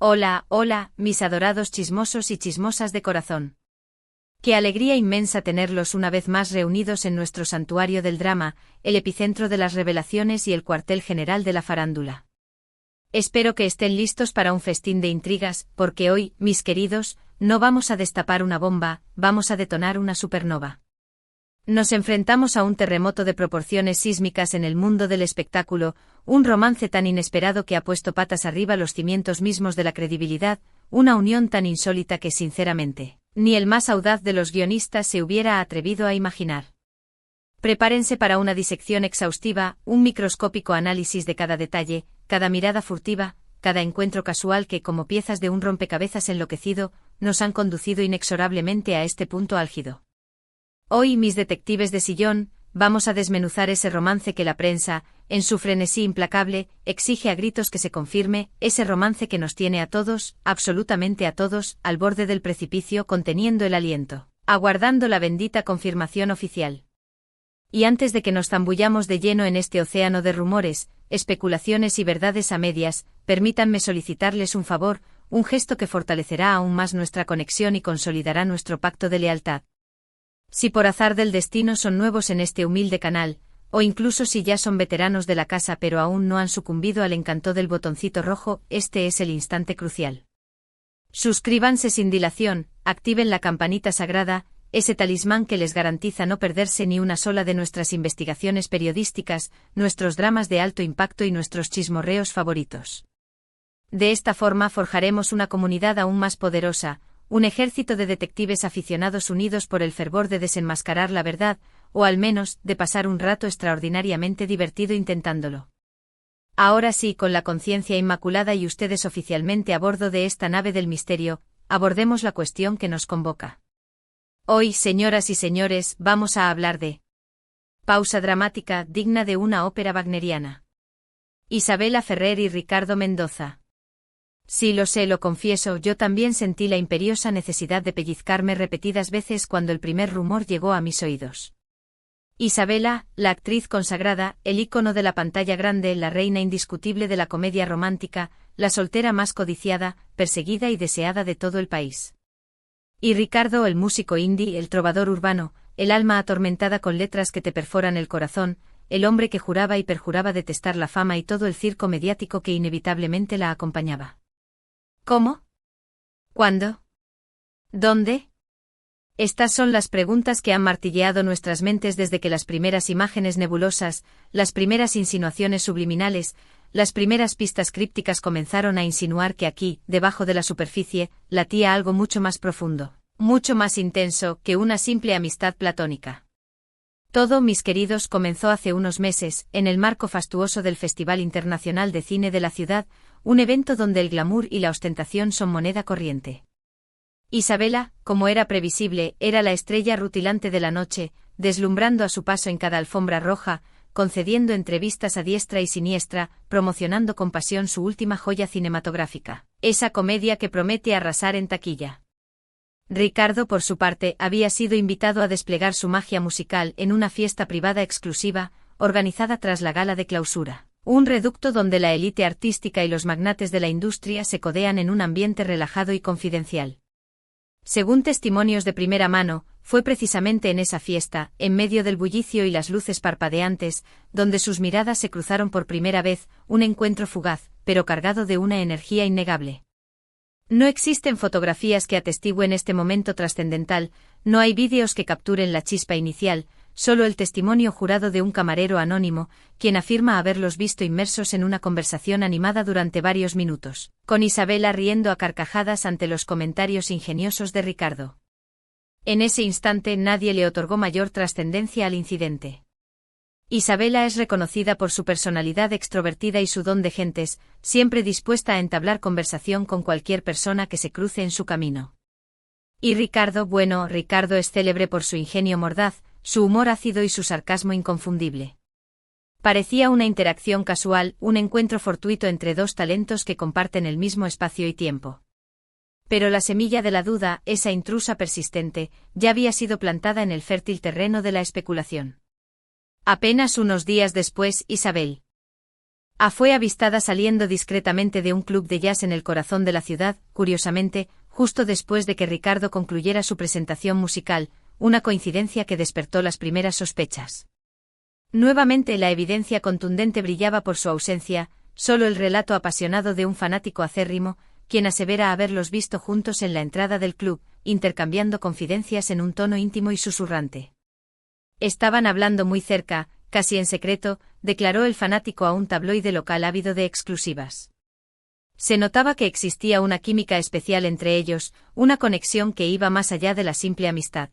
Hola, hola, mis adorados chismosos y chismosas de corazón. Qué alegría inmensa tenerlos una vez más reunidos en nuestro santuario del drama, el epicentro de las revelaciones y el cuartel general de la farándula. Espero que estén listos para un festín de intrigas, porque hoy, mis queridos, no vamos a destapar una bomba, vamos a detonar una supernova. Nos enfrentamos a un terremoto de proporciones sísmicas en el mundo del espectáculo, un romance tan inesperado que ha puesto patas arriba los cimientos mismos de la credibilidad, una unión tan insólita que sinceramente, ni el más audaz de los guionistas se hubiera atrevido a imaginar. Prepárense para una disección exhaustiva, un microscópico análisis de cada detalle, cada mirada furtiva, cada encuentro casual que, como piezas de un rompecabezas enloquecido, nos han conducido inexorablemente a este punto álgido. Hoy, mis detectives de sillón, vamos a desmenuzar ese romance que la prensa, en su frenesí implacable, exige a gritos que se confirme, ese romance que nos tiene a todos, absolutamente a todos, al borde del precipicio conteniendo el aliento, aguardando la bendita confirmación oficial. Y antes de que nos zambullamos de lleno en este océano de rumores, especulaciones y verdades a medias, permítanme solicitarles un favor, un gesto que fortalecerá aún más nuestra conexión y consolidará nuestro pacto de lealtad. Si por azar del destino son nuevos en este humilde canal, o incluso si ya son veteranos de la casa pero aún no han sucumbido al encanto del botoncito rojo, este es el instante crucial. Suscríbanse sin dilación, activen la campanita sagrada, ese talismán que les garantiza no perderse ni una sola de nuestras investigaciones periodísticas, nuestros dramas de alto impacto y nuestros chismorreos favoritos. De esta forma forjaremos una comunidad aún más poderosa, un ejército de detectives aficionados unidos por el fervor de desenmascarar la verdad, o al menos, de pasar un rato extraordinariamente divertido intentándolo. Ahora sí, con la conciencia inmaculada y ustedes oficialmente a bordo de esta nave del misterio, abordemos la cuestión que nos convoca. Hoy, señoras y señores, vamos a hablar de pausa dramática digna de una ópera wagneriana. Isabela Ferrer y Ricardo Mendoza. Sí, lo sé, lo confieso, yo también sentí la imperiosa necesidad de pellizcarme repetidas veces cuando el primer rumor llegó a mis oídos. Isabela, la actriz consagrada, el ícono de la pantalla grande, la reina indiscutible de la comedia romántica, la soltera más codiciada, perseguida y deseada de todo el país. Y Ricardo, el músico indie, el trovador urbano, el alma atormentada con letras que te perforan el corazón, el hombre que juraba y perjuraba detestar la fama y todo el circo mediático que inevitablemente la acompañaba. ¿Cómo? ¿Cuándo? ¿Dónde? Estas son las preguntas que han martilleado nuestras mentes desde que las primeras imágenes nebulosas, las primeras insinuaciones subliminales, las primeras pistas crípticas comenzaron a insinuar que aquí, debajo de la superficie, latía algo mucho más profundo, mucho más intenso que una simple amistad platónica. Todo, mis queridos, comenzó hace unos meses, en el marco fastuoso del Festival Internacional de Cine de la ciudad, un evento donde el glamour y la ostentación son moneda corriente. Isabela, como era previsible, era la estrella rutilante de la noche, deslumbrando a su paso en cada alfombra roja, concediendo entrevistas a diestra y siniestra, promocionando con pasión su última joya cinematográfica, esa comedia que promete arrasar en taquilla. Ricardo, por su parte, había sido invitado a desplegar su magia musical en una fiesta privada exclusiva, organizada tras la gala de clausura. Un reducto donde la élite artística y los magnates de la industria se codean en un ambiente relajado y confidencial. Según testimonios de primera mano, fue precisamente en esa fiesta, en medio del bullicio y las luces parpadeantes, donde sus miradas se cruzaron por primera vez, un encuentro fugaz, pero cargado de una energía innegable. No existen fotografías que atestiguen este momento trascendental, no hay vídeos que capturen la chispa inicial, solo el testimonio jurado de un camarero anónimo, quien afirma haberlos visto inmersos en una conversación animada durante varios minutos, con Isabela riendo a carcajadas ante los comentarios ingeniosos de Ricardo. En ese instante nadie le otorgó mayor trascendencia al incidente. Isabela es reconocida por su personalidad extrovertida y su don de gentes, siempre dispuesta a entablar conversación con cualquier persona que se cruce en su camino. Y Ricardo, bueno, Ricardo es célebre por su ingenio mordaz, su humor ácido y su sarcasmo inconfundible. Parecía una interacción casual, un encuentro fortuito entre dos talentos que comparten el mismo espacio y tiempo. Pero la semilla de la duda, esa intrusa persistente, ya había sido plantada en el fértil terreno de la especulación. Apenas unos días después, Isabel Fue avistada saliendo discretamente de un club de jazz en el corazón de la ciudad, curiosamente, justo después de que Ricardo concluyera su presentación musical, una coincidencia que despertó las primeras sospechas. Nuevamente la evidencia contundente brillaba por su ausencia, solo el relato apasionado de un fanático acérrimo, quien asevera haberlos visto juntos en la entrada del club, intercambiando confidencias en un tono íntimo y susurrante. Estaban hablando muy cerca, casi en secreto, declaró el fanático a un tabloide local ávido de exclusivas. Se notaba que existía una química especial entre ellos, una conexión que iba más allá de la simple amistad.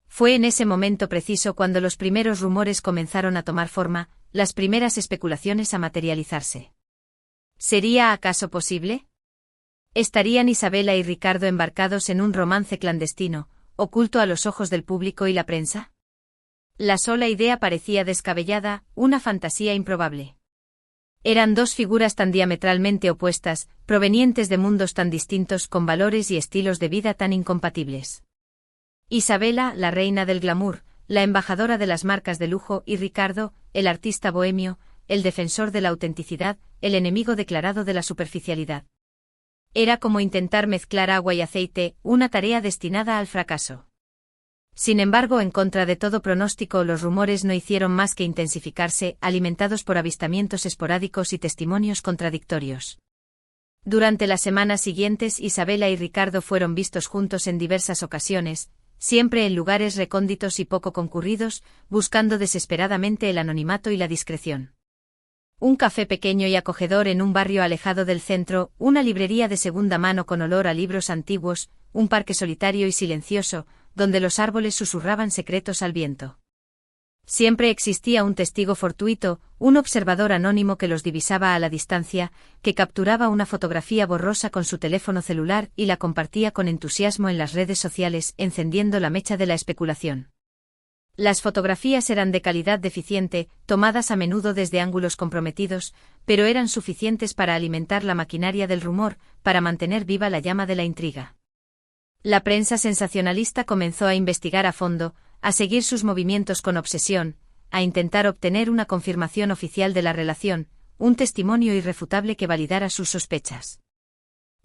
Fue en ese momento preciso cuando los primeros rumores comenzaron a tomar forma, las primeras especulaciones a materializarse. ¿Sería acaso posible? ¿Estarían Isabela y Ricardo embarcados en un romance clandestino, oculto a los ojos del público y la prensa? La sola idea parecía descabellada, una fantasía improbable. Eran dos figuras tan diametralmente opuestas, provenientes de mundos tan distintos con valores y estilos de vida tan incompatibles. Isabela, la reina del glamour, la embajadora de las marcas de lujo, y Ricardo, el artista bohemio, el defensor de la autenticidad, el enemigo declarado de la superficialidad. Era como intentar mezclar agua y aceite, una tarea destinada al fracaso. Sin embargo, en contra de todo pronóstico, los rumores no hicieron más que intensificarse, alimentados por avistamientos esporádicos y testimonios contradictorios. Durante las semanas siguientes, Isabela y Ricardo fueron vistos juntos en diversas ocasiones, siempre en lugares recónditos y poco concurridos, buscando desesperadamente el anonimato y la discreción. Un café pequeño y acogedor en un barrio alejado del centro, una librería de segunda mano con olor a libros antiguos, un parque solitario y silencioso, donde los árboles susurraban secretos al viento. Siempre existía un testigo fortuito, un observador anónimo que los divisaba a la distancia, que capturaba una fotografía borrosa con su teléfono celular y la compartía con entusiasmo en las redes sociales, encendiendo la mecha de la especulación. Las fotografías eran de calidad deficiente, tomadas a menudo desde ángulos comprometidos, pero eran suficientes para alimentar la maquinaria del rumor, para mantener viva la llama de la intriga. La prensa sensacionalista comenzó a investigar a fondo, a seguir sus movimientos con obsesión, a intentar obtener una confirmación oficial de la relación, un testimonio irrefutable que validara sus sospechas.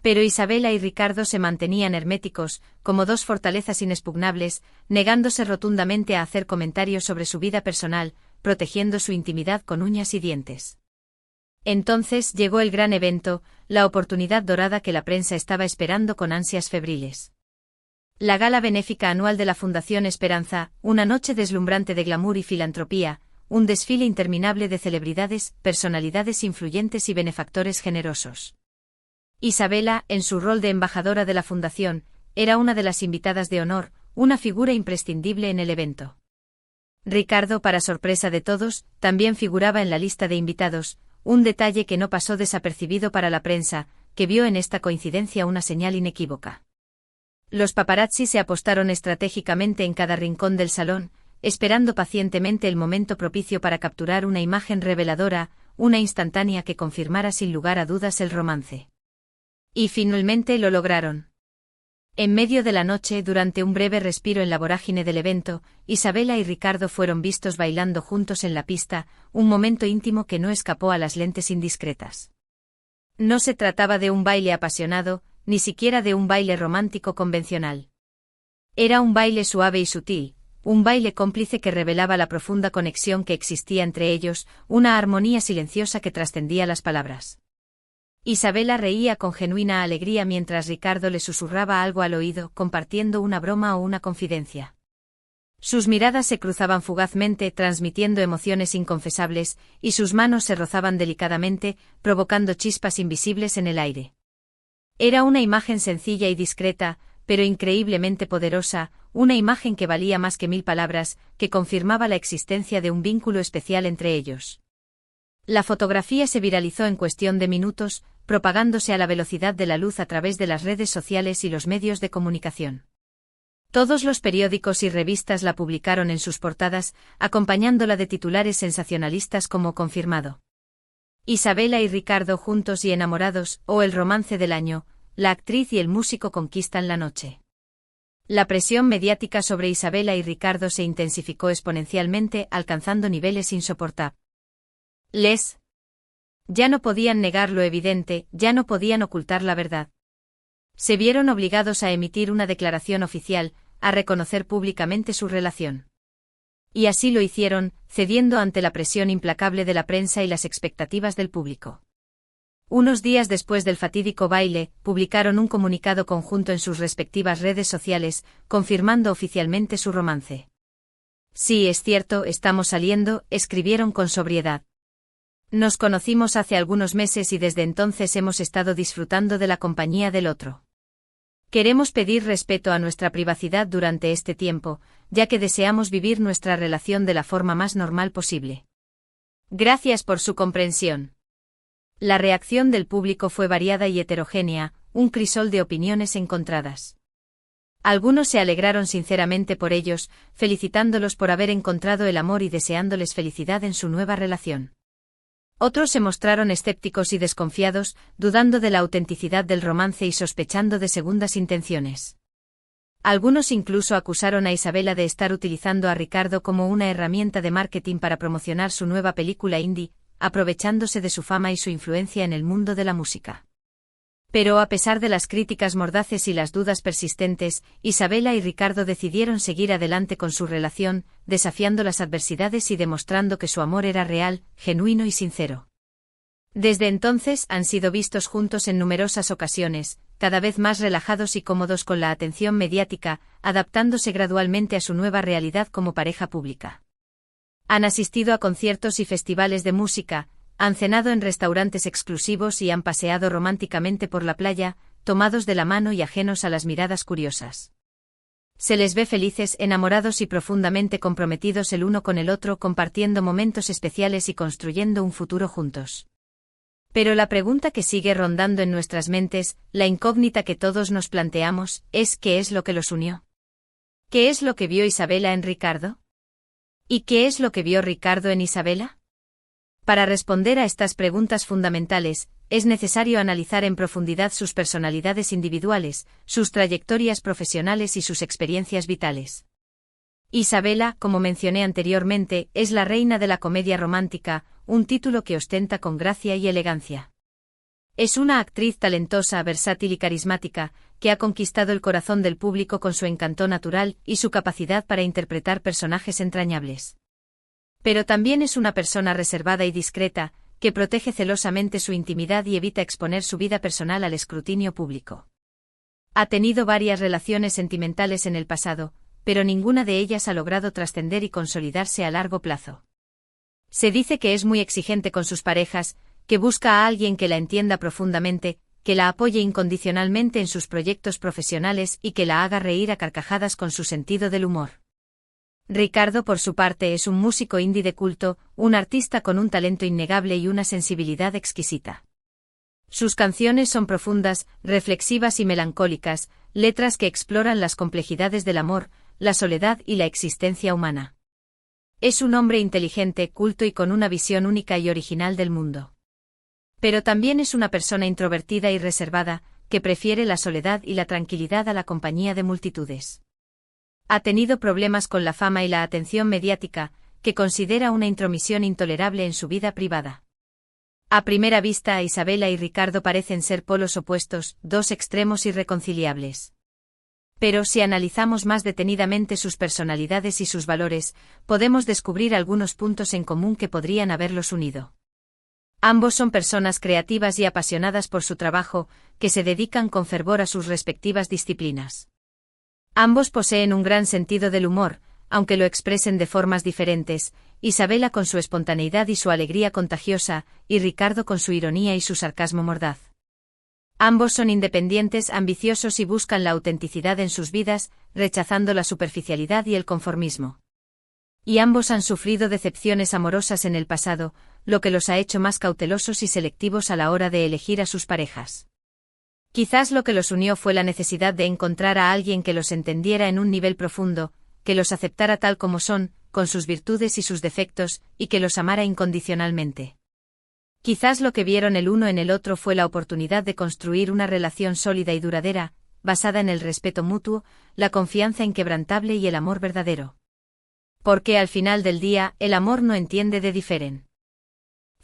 Pero Isabela y Ricardo se mantenían herméticos, como dos fortalezas inexpugnables, negándose rotundamente a hacer comentarios sobre su vida personal, protegiendo su intimidad con uñas y dientes. Entonces llegó el gran evento, la oportunidad dorada que la prensa estaba esperando con ansias febriles. La gala benéfica anual de la Fundación Esperanza, una noche deslumbrante de glamour y filantropía, un desfile interminable de celebridades, personalidades influyentes y benefactores generosos. Isabela, en su rol de embajadora de la Fundación, era una de las invitadas de honor, una figura imprescindible en el evento. Ricardo, para sorpresa de todos, también figuraba en la lista de invitados, un detalle que no pasó desapercibido para la prensa, que vio en esta coincidencia una señal inequívoca. Los paparazzi se apostaron estratégicamente en cada rincón del salón, esperando pacientemente el momento propicio para capturar una imagen reveladora, una instantánea que confirmara sin lugar a dudas el romance. Y finalmente lo lograron. En medio de la noche, durante un breve respiro en la vorágine del evento, Isabela y Ricardo fueron vistos bailando juntos en la pista, un momento íntimo que no escapó a las lentes indiscretas. No se trataba de un baile apasionado, ni siquiera de un baile romántico convencional. Era un baile suave y sutil, un baile cómplice que revelaba la profunda conexión que existía entre ellos, una armonía silenciosa que trascendía las palabras. Isabela reía con genuina alegría mientras Ricardo le susurraba algo al oído, compartiendo una broma o una confidencia. Sus miradas se cruzaban fugazmente, transmitiendo emociones inconfesables, y sus manos se rozaban delicadamente, provocando chispas invisibles en el aire. Era una imagen sencilla y discreta, pero increíblemente poderosa, una imagen que valía más que 1000 palabras, que confirmaba la existencia de un vínculo especial entre ellos. La fotografía se viralizó en cuestión de minutos, propagándose a la velocidad de la luz a través de las redes sociales y los medios de comunicación. Todos los periódicos y revistas la publicaron en sus portadas, acompañándola de titulares sensacionalistas como confirmado. Isabela y Ricardo juntos y enamorados, o el romance del año, la actriz y el músico conquistan la noche. La presión mediática sobre Isabela y Ricardo se intensificó exponencialmente, alcanzando niveles insoportables. Ya no podían negar lo evidente, ya no podían ocultar la verdad. Se vieron obligados a emitir una declaración oficial, a reconocer públicamente su relación. Y así lo hicieron, cediendo ante la presión implacable de la prensa y las expectativas del público. Unos días después del fatídico baile, publicaron un comunicado conjunto en sus respectivas redes sociales, confirmando oficialmente su romance. Sí, es cierto, estamos saliendo, escribieron con sobriedad. Nos conocimos hace algunos meses y desde entonces hemos estado disfrutando de la compañía del otro. Queremos pedir respeto a nuestra privacidad durante este tiempo, ya que deseamos vivir nuestra relación de la forma más normal posible. Gracias por su comprensión. La reacción del público fue variada y heterogénea, un crisol de opiniones encontradas. Algunos se alegraron sinceramente por ellos, felicitándolos por haber encontrado el amor y deseándoles felicidad en su nueva relación. Otros se mostraron escépticos y desconfiados, dudando de la autenticidad del romance y sospechando de segundas intenciones. Algunos incluso acusaron a Isabela de estar utilizando a Ricardo como una herramienta de marketing para promocionar su nueva película indie, aprovechándose de su fama y su influencia en el mundo de la música. Pero a pesar de las críticas mordaces y las dudas persistentes, Isabela y Ricardo decidieron seguir adelante con su relación, desafiando las adversidades y demostrando que su amor era real, genuino y sincero. Desde entonces han sido vistos juntos en numerosas ocasiones, cada vez más relajados y cómodos con la atención mediática, adaptándose gradualmente a su nueva realidad como pareja pública. Han asistido a conciertos y festivales de música, han cenado en restaurantes exclusivos y han paseado románticamente por la playa, tomados de la mano y ajenos a las miradas curiosas. Se les ve felices, enamorados y profundamente comprometidos el uno con el otro, compartiendo momentos especiales y construyendo un futuro juntos. Pero la pregunta que sigue rondando en nuestras mentes, la incógnita que todos nos planteamos, es ¿qué es lo que los unió? ¿Qué es lo que vio Isabela en Ricardo? ¿Y qué es lo que vio Ricardo en Isabela? Para responder a estas preguntas fundamentales, es necesario analizar en profundidad sus personalidades individuales, sus trayectorias profesionales y sus experiencias vitales. Isabela, como mencioné anteriormente, es la reina de la comedia romántica, un título que ostenta con gracia y elegancia. Es una actriz talentosa, versátil y carismática, que ha conquistado el corazón del público con su encanto natural y su capacidad para interpretar personajes entrañables. Pero también es una persona reservada y discreta, que protege celosamente su intimidad y evita exponer su vida personal al escrutinio público. Ha tenido varias relaciones sentimentales en el pasado, pero ninguna de ellas ha logrado trascender y consolidarse a largo plazo. Se dice que es muy exigente con sus parejas, que busca a alguien que la entienda profundamente, que la apoye incondicionalmente en sus proyectos profesionales y que la haga reír a carcajadas con su sentido del humor. Ricardo, por su parte, es un músico indie de culto, un artista con un talento innegable y una sensibilidad exquisita. Sus canciones son profundas, reflexivas y melancólicas, letras que exploran las complejidades del amor, la soledad y la existencia humana. Es un hombre inteligente, culto y con una visión única y original del mundo. Pero también es una persona introvertida y reservada, que prefiere la soledad y la tranquilidad a la compañía de multitudes. Ha tenido problemas con la fama y la atención mediática, que considera una intromisión intolerable en su vida privada. A primera vista, Isabela y Ricardo parecen ser polos opuestos, dos extremos irreconciliables. Pero si analizamos más detenidamente sus personalidades y sus valores, podemos descubrir algunos puntos en común que podrían haberlos unido. Ambos son personas creativas y apasionadas por su trabajo, que se dedican con fervor a sus respectivas disciplinas. Ambos poseen un gran sentido del humor, aunque lo expresen de formas diferentes, Isabela con su espontaneidad y su alegría contagiosa, y Ricardo con su ironía y su sarcasmo mordaz. Ambos son independientes, ambiciosos y buscan la autenticidad en sus vidas, rechazando la superficialidad y el conformismo. Y ambos han sufrido decepciones amorosas en el pasado, lo que los ha hecho más cautelosos y selectivos a la hora de elegir a sus parejas. Quizás lo que los unió fue la necesidad de encontrar a alguien que los entendiera en un nivel profundo, que los aceptara tal como son, con sus virtudes y sus defectos, y que los amara incondicionalmente. Quizás lo que vieron el uno en el otro fue la oportunidad de construir una relación sólida y duradera, basada en el respeto mutuo, la confianza inquebrantable y el amor verdadero. Porque al final del día, el amor no entiende de diferen.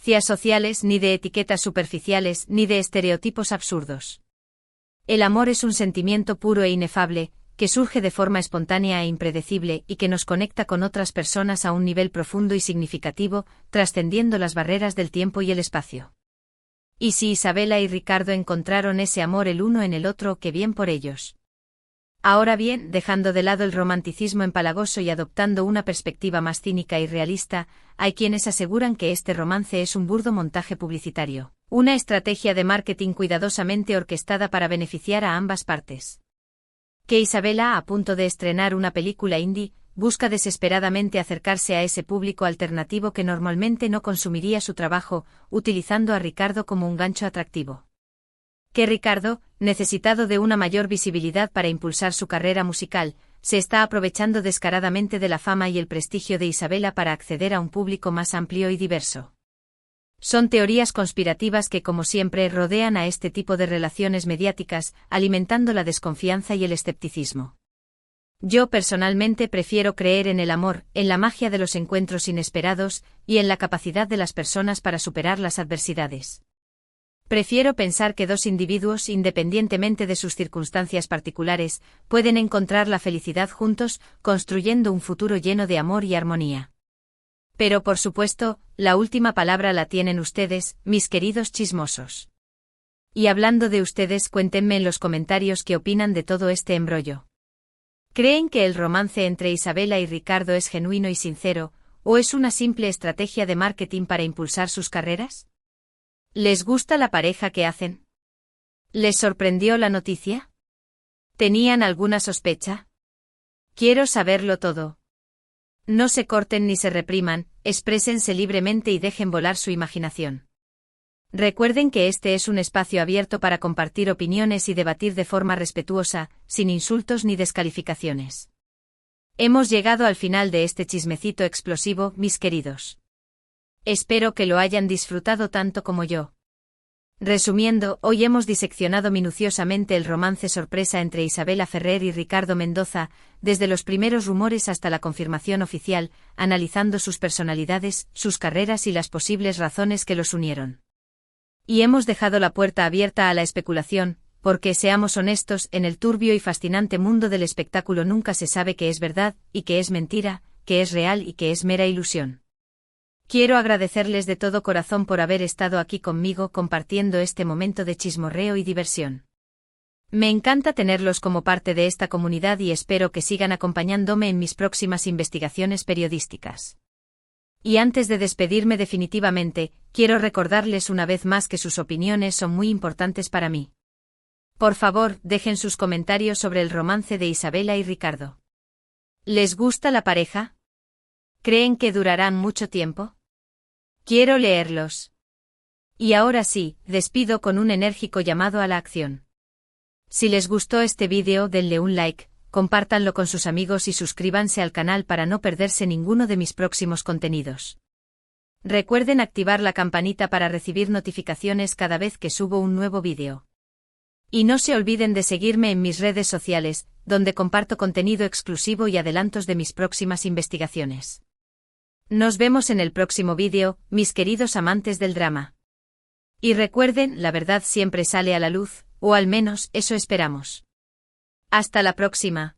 sociales, ni de etiquetas superficiales, ni de estereotipos absurdos. El amor es un sentimiento puro e inefable, que surge de forma espontánea e impredecible y que nos conecta con otras personas a un nivel profundo y significativo, trascendiendo las barreras del tiempo y el espacio. Y si Isabela y Ricardo encontraron ese amor el uno en el otro, qué bien por ellos. Ahora bien, dejando de lado el romanticismo empalagoso y adoptando una perspectiva más cínica y realista, hay quienes aseguran que este romance es un burdo montaje publicitario, una estrategia de marketing cuidadosamente orquestada para beneficiar a ambas partes. Que Isabela, a punto de estrenar una película indie, busca desesperadamente acercarse a ese público alternativo que normalmente no consumiría su trabajo, utilizando a Ricardo como un gancho atractivo. Que Ricardo, necesitado de una mayor visibilidad para impulsar su carrera musical, se está aprovechando descaradamente de la fama y el prestigio de Isabela para acceder a un público más amplio y diverso. Son teorías conspirativas que, como siempre, rodean a este tipo de relaciones mediáticas, alimentando la desconfianza y el escepticismo. Yo personalmente prefiero creer en el amor, en la magia de los encuentros inesperados, y en la capacidad de las personas para superar las adversidades. Prefiero pensar que dos individuos, independientemente de sus circunstancias particulares, pueden encontrar la felicidad juntos, construyendo un futuro lleno de amor y armonía. Pero por supuesto, la última palabra la tienen ustedes, mis queridos chismosos. Y hablando de ustedes, cuéntenme en los comentarios qué opinan de todo este embrollo. ¿Creen que el romance entre Isabela y Ricardo es genuino y sincero, o es una simple estrategia de marketing para impulsar sus carreras? ¿Les gusta la pareja que hacen? ¿Les sorprendió la noticia? ¿Tenían alguna sospecha? Quiero saberlo todo. No se corten ni se repriman, exprésense libremente y dejen volar su imaginación. Recuerden que este es un espacio abierto para compartir opiniones y debatir de forma respetuosa, sin insultos ni descalificaciones. Hemos llegado al final de este chismecito explosivo, mis queridos. Espero que lo hayan disfrutado tanto como yo. Resumiendo, hoy hemos diseccionado minuciosamente el romance sorpresa entre Isabela Ferrer y Ricardo Mendoza, desde los primeros rumores hasta la confirmación oficial, analizando sus personalidades, sus carreras y las posibles razones que los unieron. Y hemos dejado la puerta abierta a la especulación, porque, seamos honestos, en el turbio y fascinante mundo del espectáculo nunca se sabe qué es verdad, y qué es mentira, qué es real y qué es mera ilusión. Quiero agradecerles de todo corazón por haber estado aquí conmigo compartiendo este momento de chismorreo y diversión. Me encanta tenerlos como parte de esta comunidad y espero que sigan acompañándome en mis próximas investigaciones periodísticas. Y antes de despedirme definitivamente, quiero recordarles una vez más que sus opiniones son muy importantes para mí. Por favor, dejen sus comentarios sobre el romance de Isabela y Ricardo. ¿Les gusta la pareja? ¿Creen que durarán mucho tiempo? Quiero leerlos. Y ahora sí, despido con un enérgico llamado a la acción. Si les gustó este vídeo, denle un like, compártanlo con sus amigos y suscríbanse al canal para no perderse ninguno de mis próximos contenidos. Recuerden activar la campanita para recibir notificaciones cada vez que subo un nuevo vídeo. Y no se olviden de seguirme en mis redes sociales, donde comparto contenido exclusivo y adelantos de mis próximas investigaciones. Nos vemos en el próximo vídeo, mis queridos amantes del drama. Y recuerden, la verdad siempre sale a la luz, o al menos eso esperamos. Hasta la próxima.